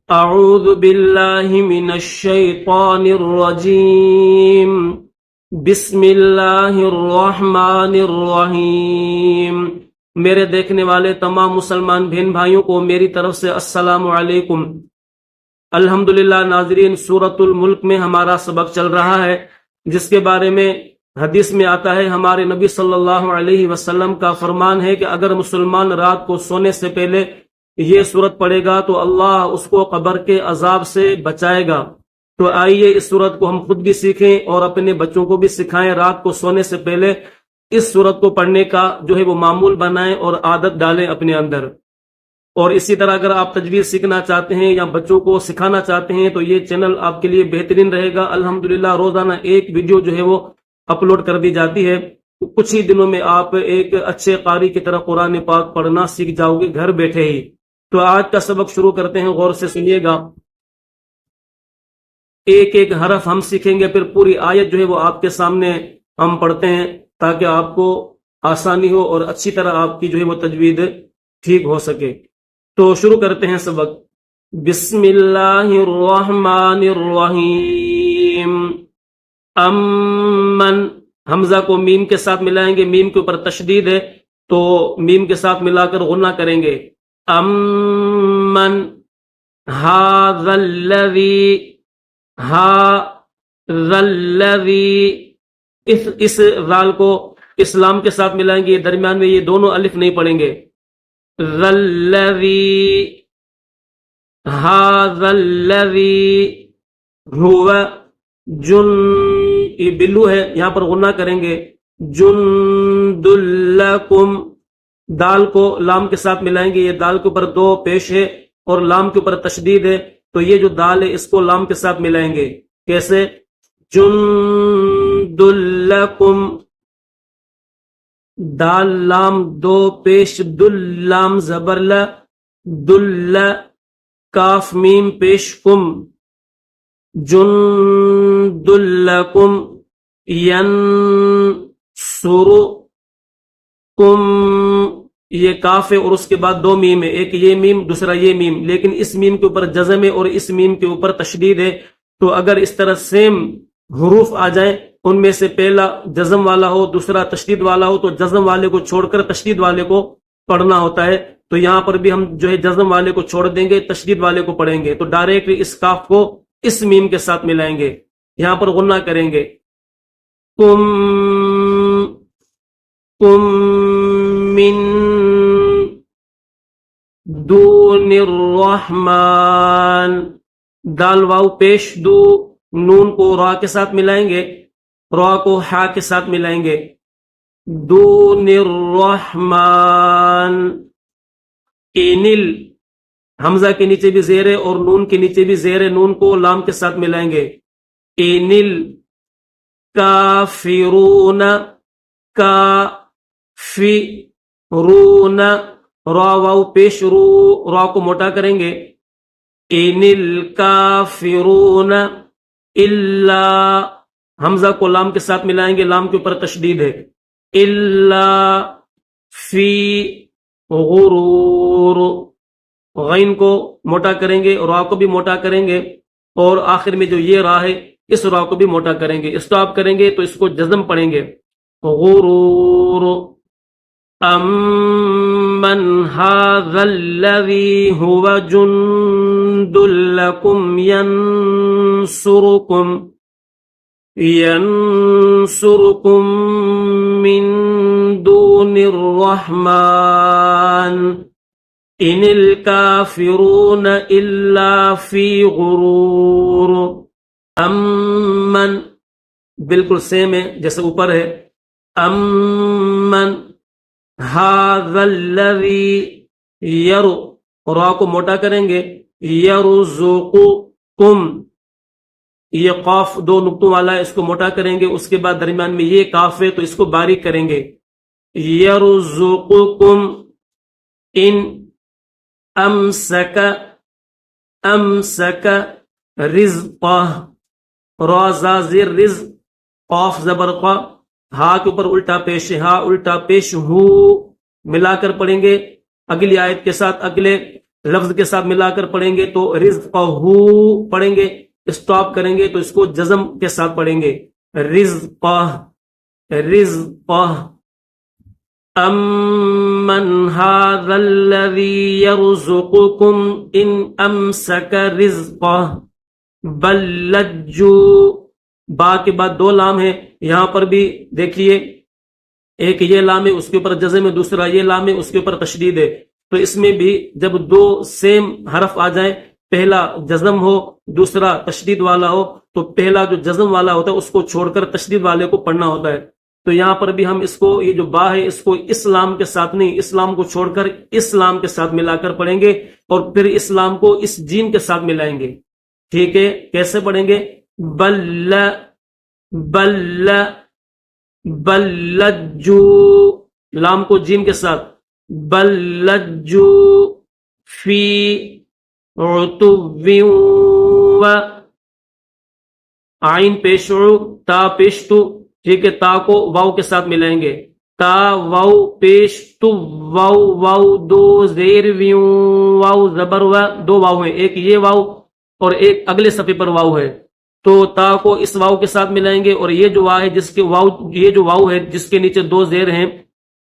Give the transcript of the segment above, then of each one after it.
اعوذ باللہ من الشیطان الرجیم بسم اللہ الرحمن الرحیم۔ میرے دیکھنے والے تمام مسلمان بہن بھائیوں کو میری طرف سے السلام علیکم۔ الحمدللہ ناظرین، سورۃ الملک میں ہمارا سبق چل رہا ہے، جس کے بارے میں حدیث میں آتا ہے، ہمارے نبی صلی اللہ علیہ وسلم کا فرمان ہے کہ اگر مسلمان رات کو سونے سے پہلے یہ سورت پڑھے گا تو اللہ اس کو قبر کے عذاب سے بچائے گا۔ تو آئیے اس سورت کو ہم خود بھی سیکھیں اور اپنے بچوں کو بھی سکھائیں، رات کو سونے سے پہلے اس سورت کو پڑھنے کا جو ہے وہ معمول بنائیں اور عادت ڈالیں اپنے اندر۔ اور اسی طرح اگر آپ تجوید سیکھنا چاہتے ہیں یا بچوں کو سکھانا چاہتے ہیں تو یہ چینل آپ کے لیے بہترین رہے گا۔ الحمدللہ روزانہ ایک ویڈیو جو ہے وہ اپلوڈ کر دی جاتی ہے، کچھ ہی دنوں میں آپ ایک اچھے قاری کی طرح قرآن پاک پڑھنا سیکھ جاؤ گے گھر بیٹھے ہی۔ تو آج کا سبق شروع کرتے ہیں، غور سے سنیے گا۔ ایک ایک حرف ہم سیکھیں گے، پھر پوری آیت جو ہے وہ آپ کے سامنے ہم پڑھتے ہیں تاکہ آپ کو آسانی ہو اور اچھی طرح آپ کی جو ہے وہ تجوید ٹھیک ہو سکے۔ تو شروع کرتے ہیں سبق۔ بسم اللہ الرحمن الرحیم۔ امن، حمزہ کو میم کے ساتھ ملائیں گے، میم کے اوپر تشدید ہے تو میم کے ساتھ ملا کر غنہ کریں گے۔ امن ھذا الذی، ھذا الذی، اس ذال کو اسلام کے ساتھ ملائیں گے، درمیان میں یہ دونوں الف نہیں پڑھیں گے۔ ذا الذی، ھذا الذی ھو جن، یہ بلو ہے یہاں پر غنہ کریں گے۔ جند لکم، دال کو لام کے ساتھ ملائیں گے، یہ دال کے اوپر دو پیش ہے اور لام کے اوپر تشدید ہے تو یہ جو دال ہے اس کو لام کے ساتھ ملائیں گے۔ کیسے؟ جند لکم، دال لام دو پیش، دل لام زبر ل، دل کاف میم پیش کم، جند لکم ینصرکم، یہ کاف ہے اور اس کے بعد دو میم ہے، ایک یہ میم دوسرا یہ میم، لیکن اس میم کے اوپر جزم ہے اور اس میم کے اوپر تشدید ہے۔ تو اگر اس طرح سیم حروف آ جائیں، ان میں سے پہلا جزم والا ہو دوسرا تشدید والا ہو تو جزم والے کو چھوڑ کر تشدید والے کو پڑھنا ہوتا ہے۔ تو یہاں پر بھی ہم جو ہے جزم والے کو چھوڑ دیں گے، تشدید والے کو پڑھیں گے، تو ڈائریکٹ اس کاف کو اس میم کے ساتھ ملائیں گے، یہاں پر غنہ کریں گے۔ کم، کم من دون الرحمن، دال واو پیش دو، نون کو را کے ساتھ ملائیں گے، را کو ہا کے ساتھ ملائیں گے۔ دون الرحمن، انل، حمزہ کے نیچے بھی زیر ہے اور نون کے نیچے بھی زیر ہے، نون کو لام کے ساتھ ملائیں گے۔ انل کافرون، کافرون، را واو پیش رو، را کو موٹا کریں گے۔ ان الکافرون الا، حمزہ کو لام کے ساتھ ملائیں گے، لام کے اوپر تشدید ہے۔ الا فی غرور، غین کو موٹا کریں گے، را کو بھی موٹا کریں گے اور آخر میں جو یہ را ہے اس را کو بھی موٹا کریں گے۔ اسٹاپ کریں گے تو اس کو جزم پڑھیں گے، غرور۔ امن ھذا الذی ھو جند لکم ینصرکم، ینصرکم من دون الرحمن ان الکافرون الا فی غرور۔ امن بالکل سیم ہے جیسے اوپر ہے۔ امن ھذا الذی، یرو، را کو موٹا کریں گے، یرزقکم، یہ قاف دو نقطوں والا ہے، اس کو موٹا کریں گے، اس کے بعد درمیان میں یہ کاف ہے تو اس کو باریک کریں گے۔ یرزقکم ان امسک، امسک رزقہ، را زا زیر رز، قاف زبر قا، ہا کے اوپر الٹا پیش، ہا الٹا پیش ہو، ملا کر پڑھیں گے اگلی آیت کے ساتھ، اگلے لفظ کے ساتھ ملا کر پڑھیں گے تو رزقہ پڑھیں گے، اسٹاپ کریں گے تو اس کو جزم کے ساتھ پڑھیں گے، رزقہ رزقہ۔ امن هذا الذي يرزقكم ان امسك رزقہ بل لجوا، با کے بعد دو لام ہے، یہاں پر بھی دیکھیے ایک یہ لام ہے اس کے اوپر جزم ہے، دوسرا یہ لام ہے اس کے اوپر تشدید ہے، تو اس میں بھی جب دو سیم حرف آ جائیں، پہلا جزم ہو دوسرا تشدید والا ہو، تو پہلا جو جزم والا ہوتا ہے اس کو چھوڑ کر تشدید والے کو پڑھنا ہوتا ہے۔ تو یہاں پر بھی ہم اس کو، یہ جو با ہے اس کو اسلام کے ساتھ نہیں، اسلام کو چھوڑ کر اسلام کے ساتھ ملا کر پڑھیں گے، اور پھر اسلام کو اس جیم کے ساتھ ملائیں گے۔ ٹھیک ہے، کیسے پڑھیں گے؟ بل بل بل لجو، لام کو جیم کے ساتھ، بل لجو فی عتو و عین پیشعو تا پیشتو، ٹھیک ہے، تا کو واو کے ساتھ ملائیں گے، تا واو پیش تو واو، واو دو زیر ویوں، واو زبر و، دو واو ہیں، ایک یہ واو اور ایک اگلے صفحے پر واو ہے، تو تا کو اس واو کے ساتھ ملائیں گے، اور یہ جو واو ہے جس کے واو، یہ جو واو ہے جس کے نیچے دو زیر ہیں،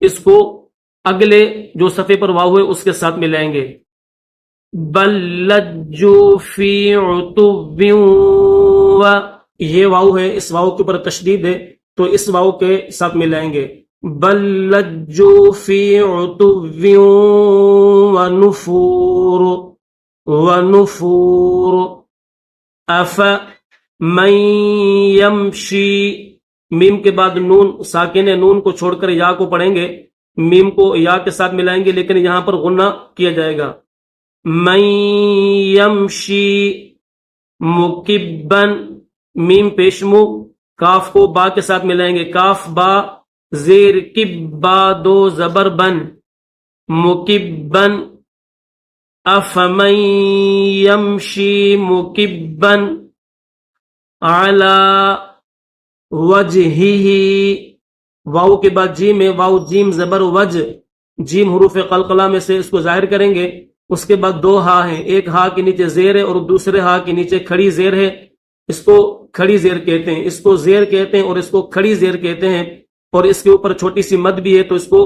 اس کو اگلے جو صفحے پر واو ہے اس کے ساتھ ملائیں گے۔ بل لجو فی عتو و، یہ واو ہے، اس واو کے اوپر تشدید ہے تو اس واو کے ساتھ ملائیں گے، بل لجو فی عتو ونفور ونفور۔ اف من یمشی، میم کے بعد نون ساکن ہے، نون کو چھوڑ کر یا کو پڑھیں گے، میم کو یا کے ساتھ ملائیں گے لیکن یہاں پر غنہ کیا جائے گا۔ من یمشی مکبن، میم پیشمو، کاف کو با کے ساتھ ملائیں گے، کاف با زیر کب با دو زبر بن، مکبن۔ افمن یمشی مکبن علی وجہہ، واو کے بعد جیم ہے، واو جیم زبر وجہ، جیم حروف قلقلہ میں سے اس کو ظاہر کریں گے، اس کے بعد دو ہا ہیں، ایک ہا کے نیچے زیر ہے اور دوسرے ہا کے نیچے کھڑی زیر ہے، اس کو کھڑی زیر کہتے ہیں، اس کو زیر کہتے ہیں اور اس کو کھڑی زیر کہتے ہیں، اور اس کے اوپر چھوٹی سی مد بھی ہے تو اس کو،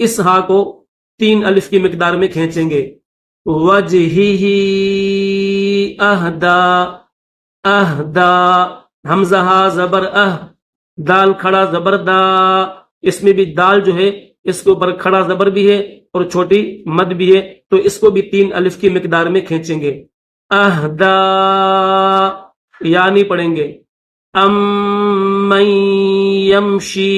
اس ہا کو 3 الف کی مقدار میں کھینچیں گے۔ وجہہ اہدا، اہدا، حمزہ ہا زبر دال کھڑا زبر دا، اس میں بھی دال جو ہے اس کے اوپر کھڑا زبر بھی ہے اور چھوٹی مد بھی ہے، تو اس کو بھی 3 الف کی مقدار میں کھینچیں گے۔ اہدا، یا نہیں پڑھیں گے۔ من یمشی،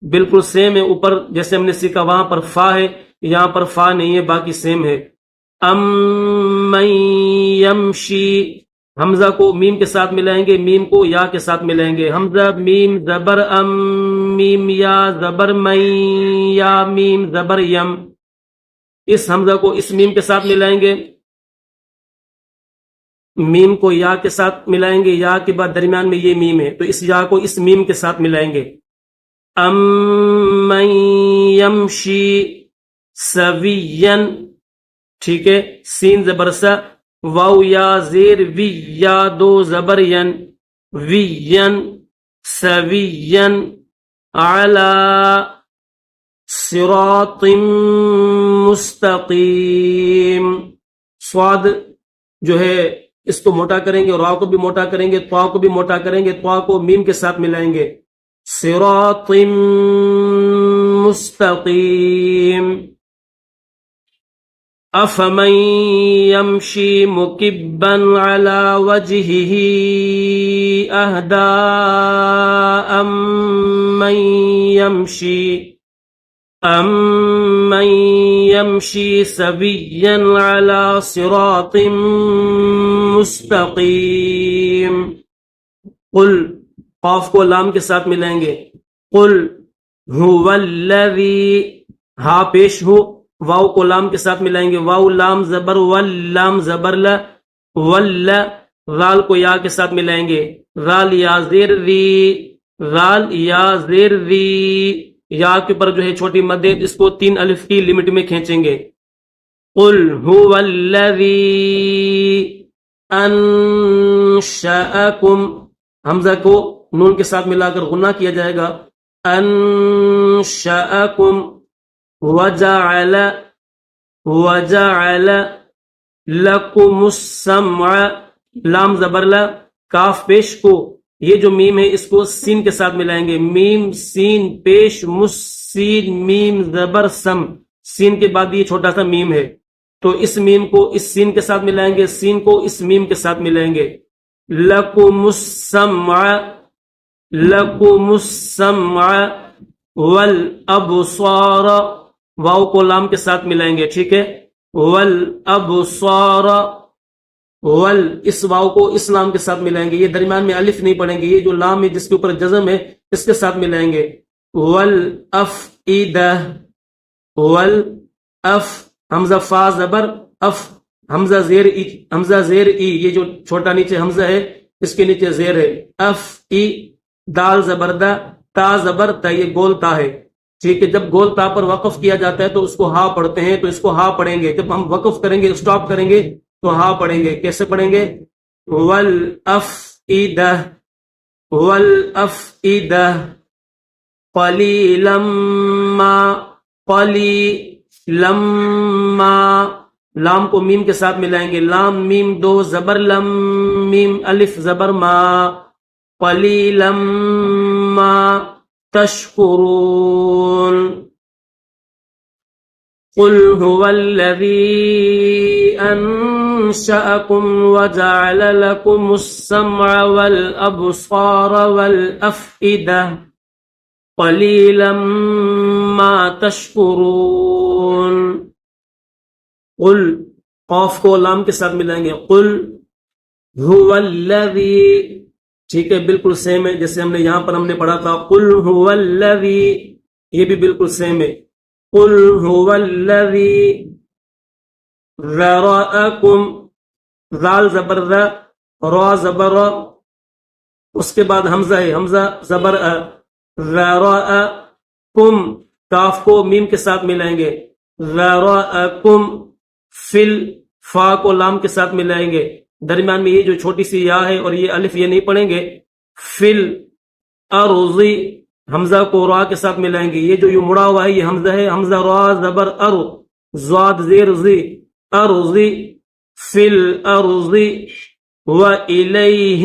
بالکل سیم ہے، اوپر جیسے ہم نے سیکھا وہاں پر فا ہے، یہاں پر فا نہیں ہے، باقی سیم ہے۔ من یمشی، حمزہ کو میم کے ساتھ ملائیں گے، میم کو یا کے ساتھ ملائیں گے، حمزہ میم زبر ام، میم یا زبر من، یا میم زبر یم، اس حمزہ کو اس میم کے ساتھ ملائیں گے، میم کو یا کے ساتھ ملائیں گے، یا کے بعد درمیان میں یہ میم ہے تو اس یا کو اس میم کے ساتھ ملائیں گے۔ من یمشی سوین، ٹھیک ہے، سین زبر سا، واو یا زیر وی، یا دو زبر ین، وی ین، سوین، علی صراط مستقیم، صاد جو ہے اس کو موٹا کریں گے اور را کو بھی موٹا کریں گے، طا کو بھی موٹا کریں گے، طا کو میم کے ساتھ ملائیں گے، صراط مستقیم۔ افمن یمشی مکبا علی وجہہ اہدا امن یمشی سویا علی صراط مستقیم۔ قل، قاف کو لام کے ساتھ ملائیں گے، قل هو الذی، ہا پیش ہو، واو کو لام کے ساتھ ملائیں گے، واو لام زبر ول، لام زبر ل، ول، رال کو یا کے ساتھ ملائیں گے، رال یا زیر ری، رال یا زیر ری، یا کے اوپر جو ہے چھوٹی مد ہے اس کو 3 الف کی لمٹ میں کھینچیں گے۔ قل هو الذی انشأکم، حمزہ کو نون کے ساتھ ملا کر غنہ کیا جائے گا، انشأکم، وجعل لکم السمع، لام زبر لا، کاف پیش کو، یہ جو میم ہے اس کو سین کے ساتھ ملائیں گے، میم سین پیش مسین میم زبر سم، سین کے بعد یہ چھوٹا سا میم ہے، تو اس میم کو اس سین کے ساتھ ملائیں گے، سین کو اس میم کے ساتھ ملائیں گے، لکم السمع، لکم السمع والابصار، واو کو لام کے ساتھ ملائیں گے، ٹھیک ہے، والابصار، اس واو کو اس لام کے ساتھ ملائیں گے، یہ درمیان میں الف نہیں پڑھیں گے، یہ جو لام ہے جس کے اوپر جزم ہے اس کے ساتھ ملائیں گے، والافئدہ، حمزہ فا زبر اف، حمزہ زیر ای، حمزہ زیر ای، یہ جو چھوٹا نیچے حمزہ ہے اس کے نیچے زیر ہے، اف ای، دال زبر دا، تا زبر تا، یہ گول تا ہے، ٹھیک ہے، جب گول تا پر وقف کیا جاتا ہے تو اس کو ہا پڑھتے ہیں، تو اس کو ہا پڑھیں گے، جب ہم وقف کریں گے اسٹاپ کریں گے تو ہا پڑھیں گے، کیسے پڑھیں گے، والافئدہ، والافئدہ، قلیلا ما، لما، لام کو میم کے ساتھ ملائیں گے، لام میم دو زبر لم، میم الف زبر ما، قلیلا ما تشکرون، قل هو الذی انشأکم وجعل لکم السمع والابصار والافئدہ قلیلا ما تشکرون، قل، قاف کو لام کے ساتھ ملائیں گے، قل هو الذی، ٹھیک ہے، بالکل سیم ہے جیسے ہم نے یہاں پر ہم نے پڑھا تھا، قل هو الذی، یہ بھی بالکل سیم ہے، قل هو الذی ذرأکم، ذال زبر ذا، را زبر، اس کے بعد حمزہ ہے، حمزہ زبر ا، ذرأکم، کاف کو میم کے ساتھ ملائیں گے، ذرأکم، فل، فا کو لام کے ساتھ ملائیں گے، درمیان میں یہ جو چھوٹی سی یا ہے اور یہ الف یہ نہیں پڑھیں گے، فل ارضی، حمزہ کو را کے ساتھ ملائیں گے، یہ جو یہ مڑا ہوا ہے یہ حمزہ ہے، حمزہ را زبر ار، زواد زیر زی، ارضی، فل ارضی، وَإِلَيْهِ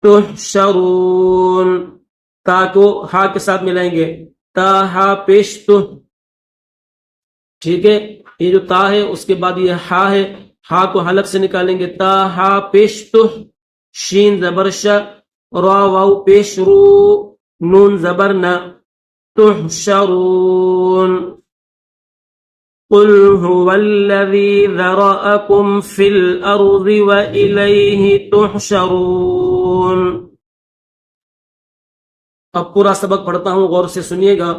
تحشرون، تا کو ہا کے ساتھ ملائیں گے، تا ہا پیش تو، ٹھیک ہے، یہ جو تا ہے اس کے بعد یہ ہا ہے، ہا کو حلق سے نکالیں گے، تا ہا پیش تو، شین زبر شا، را واو پیش رو، نون زبر نا، تحشرون، قل هو الذی ذرأکم فی الارض وإلیہ تحشرون۔ اب پورا سبق پڑھتا ہوں، غور سے سنیے گا،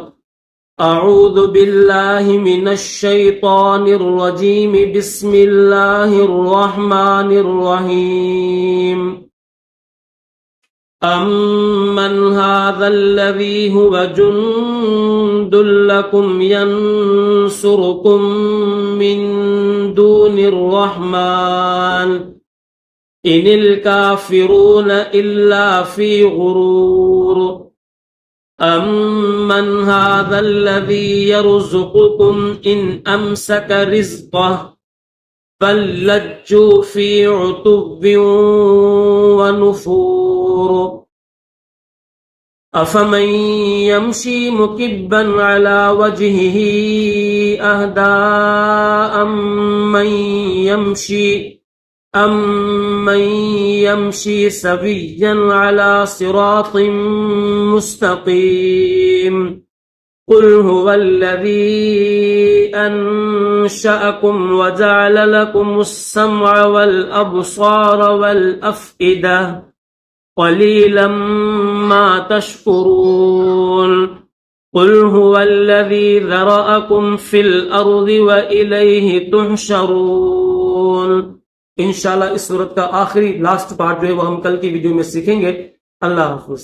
اعوذ باللہ من الشیطان الرجیم، بسم اللہ الرحمن الرحیم، امن هذا الذی هو جند لکم ینصرکم من دون الرحمن ان الکافرون الا فی غرور، امن هذا الذی یرزقکم ان امسک رزقه بل لجوا فی عتو ونفور، افمن یمشی مکبا علی وجهه اہدی امن یمشی سویا علی صراط مستقیم، قل هو الذی انشأکم وجعل لکم السمع والابصار والافئدہ قلیلا ما تشکرون، قل هو الذی ذرأکم فی الارض وإلیہ تحشرون۔ انشاءاللہ اس سورت کا آخری لاسٹ پارٹ جو ہے وہ ہم کل کی ویڈیو میں سیکھیں گے۔ اللہ حافظ۔